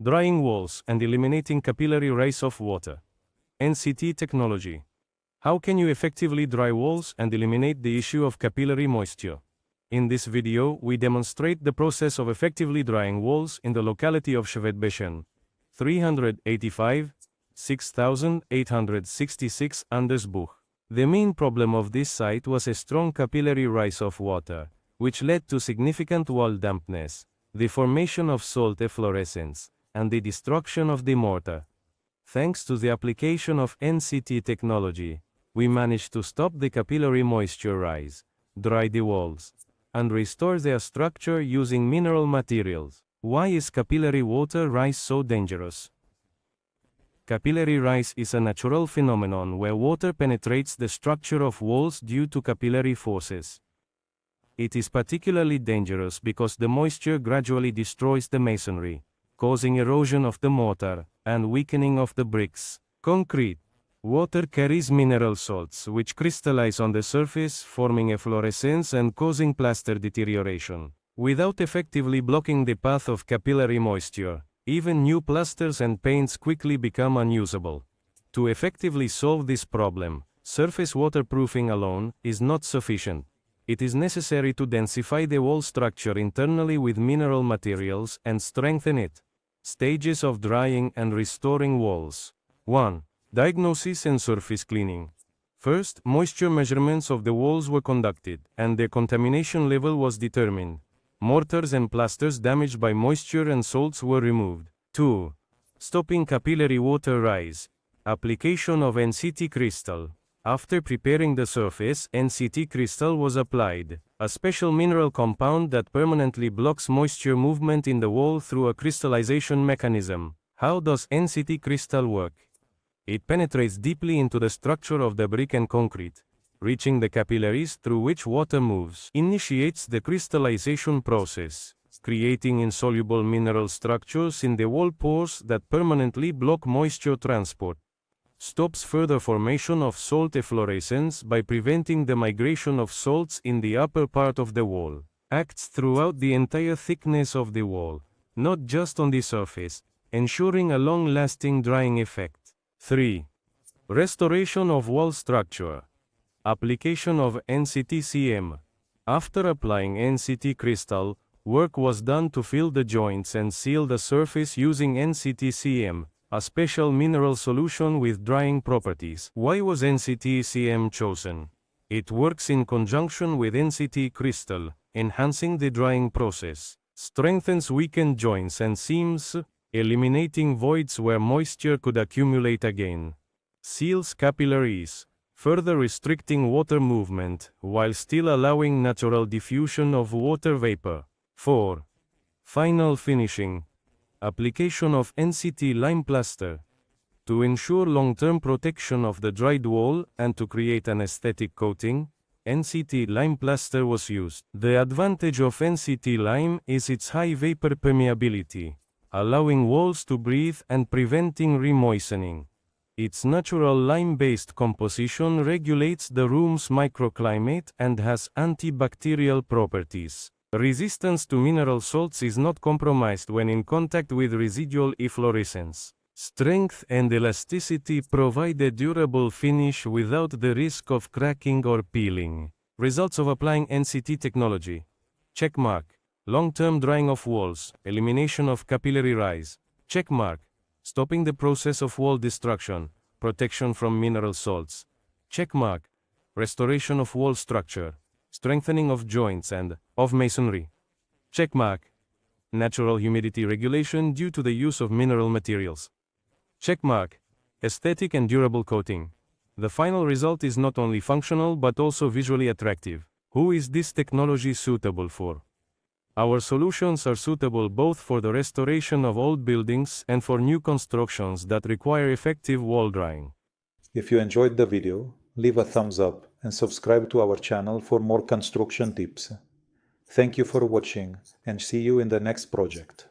Drying walls and eliminating capillary rise of water. NCT technology. How can you effectively dry walls and eliminate the issue of capillary moisture? In this video, we demonstrate the process of effectively drying walls in the locality of Shvedbeshen, 385, 6866 Andelsbuch. The main problem of this site was a strong capillary rise of water, which led to significant wall dampness, the formation of salt efflorescence, and the destruction of the mortar. Thanks to the application of NCT technology, we managed to stop the capillary moisture rise, dry the walls, and restore their structure using mineral materials. Why is capillary water rise so dangerous? Capillary rise is a natural phenomenon where water penetrates the structure of walls due to capillary forces. It is particularly dangerous because the moisture gradually destroys the masonry, causing erosion of the mortar and weakening of the bricks. Concrete. Water carries mineral salts which crystallize on the surface, forming efflorescence and causing plaster deterioration. Without effectively blocking the path of capillary moisture, even new plasters and paints quickly become unusable. To effectively solve this problem, surface waterproofing alone is not sufficient. It is necessary to densify the wall structure internally with mineral materials and strengthen it. Stages of drying and restoring walls. 1. Diagnosis and surface cleaning. First, moisture measurements of the walls were conducted, and the contamination level was determined. Mortars and plasters damaged by moisture and salts were removed. 2. Stopping capillary water rise. Application of NCT crystal. After preparing the surface, NCT crystal was applied, a special mineral compound that permanently blocks moisture movement in the wall through a crystallization mechanism. How does NCT crystal work? It penetrates deeply into the structure of the brick and concrete, reaching the capillaries through which water moves, initiates the crystallization process, creating insoluble mineral structures in the wall pores that permanently block moisture transport. Stops further formation of salt efflorescence by preventing the migration of salts in the upper part of the wall. Acts throughout the entire thickness of the wall, not just on the surface, ensuring a long-lasting drying effect. 3. Restoration of wall structure. Application of NCT-CM. After applying NCT crystal, work was done to fill the joints and seal the surface using NCT-CM, a special mineral solution with drying properties. Why was NCT-CM chosen? It works in conjunction with NCT crystal, enhancing the drying process, strengthens weakened joints and seams, eliminating voids where moisture could accumulate again, seals capillaries, further restricting water movement while still allowing natural diffusion of water vapor. 4. Final finishing. Application of NCT lime plaster. To ensure long-term protection of the dried wall and to create an aesthetic coating, NCT lime plaster was used. The advantage of NCT lime is its high vapor permeability, allowing walls to breathe and preventing remoistening. Its natural lime-based composition regulates the room's microclimate and has antibacterial properties. Resistance to mineral salts is not compromised when in contact with residual efflorescence. Strength and elasticity provide a durable finish without the risk of cracking or peeling. Results of applying NCT technology. Checkmark. Long-term drying of walls, elimination of capillary rise. Checkmark. Stopping the process of wall destruction, protection from mineral salts. Checkmark. Restoration of wall structure, strengthening of joints and of masonry. Checkmark. Natural humidity regulation due to the use of mineral materials. Checkmark. Aesthetic and durable coating. The final result is not only functional but also visually attractive. Who is this technology suitable for? Our solutions are suitable both for the restoration of old buildings and for new constructions that require effective wall drying. If you enjoyed the video, leave a thumbs up and subscribe to our channel for more construction tips. Thank you for watching and see you in the next project.